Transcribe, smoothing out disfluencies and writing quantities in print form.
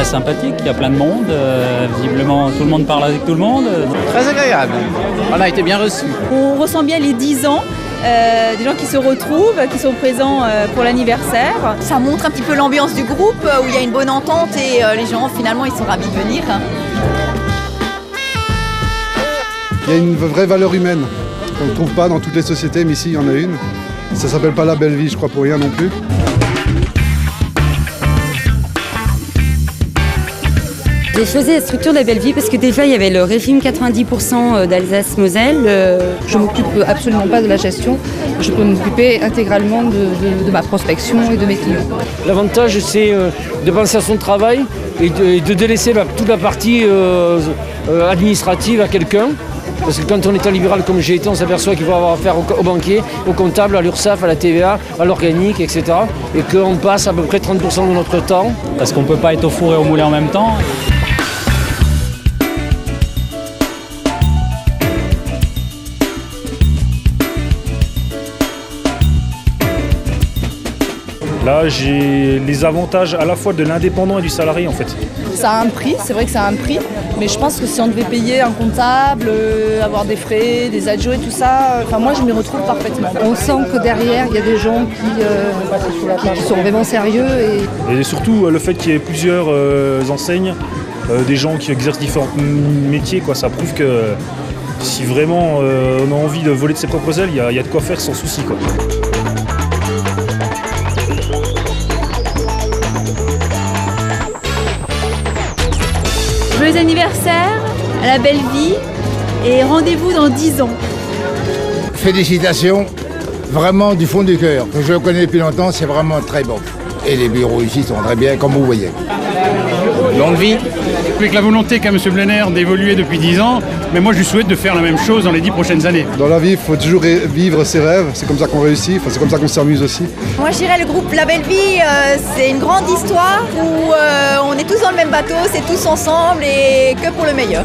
très sympathique, il y a plein de monde, visiblement tout le monde parle avec tout le monde. Très agréable, on a été bien reçus. On ressent bien les 10 ans, des gens qui se retrouvent, qui sont présents pour l'anniversaire. Ça montre un petit peu l'ambiance du groupe, où il y a une bonne entente et les gens finalement ils sont ravis de venir. Il y a une vraie valeur humaine qu'on ne trouve pas dans toutes les sociétés, mais ici il y en a une. Ça s'appelle pas la belle vie, je crois pour rien non plus. J'ai choisi la structure de la belle vie parce que déjà il y avait le régime 90% d'Alsace-Moselle. Je ne m'occupe absolument pas de la gestion, je peux m'occuper intégralement de ma prospection et de mes clients. L'avantage c'est de penser à son travail et de délaisser toute la partie administrative à quelqu'un. Parce que quand on est en libéral comme j'ai été, on s'aperçoit qu'il faut avoir affaire au banquier, au comptable, à l'URSSAF, à la TVA, à l'organique, etc. Et qu'on passe à peu près 30% de notre temps. Parce qu'on ne peut pas être au four et au moulin en même temps. Là, j'ai les avantages à la fois de l'indépendant et du salarié en fait. Ça a un prix, c'est vrai que ça a un prix, mais je pense que si on devait payer un comptable, avoir des frais, des adjoints et tout ça, moi je m'y retrouve parfaitement. On sent que derrière il y a des gens qui sont vraiment sérieux. Et surtout le fait qu'il y ait plusieurs enseignes, des gens qui exercent différents métiers, quoi, ça prouve que si vraiment on a envie de voler de ses propres ailes, il y a de quoi faire sans souci, quoi. Joyeux anniversaire à la belle vie et rendez-vous dans 10 ans. Félicitations, vraiment du fond du cœur. Que je le connais depuis longtemps, c'est vraiment très bon. Et les bureaux ici sont très bien, comme vous voyez. Longue vie. Avec la volonté qu'a M. Blenner d'évoluer depuis 10 ans, mais moi je lui souhaite de faire la même chose dans les 10 prochaines années. Dans la vie, il faut toujours vivre ses rêves, c'est comme ça qu'on réussit, c'est comme ça qu'on s'amuse aussi. Moi je dirais le groupe La Belle Vie, c'est une grande histoire où on est tous dans le même bateau, c'est tous ensemble et que pour le meilleur.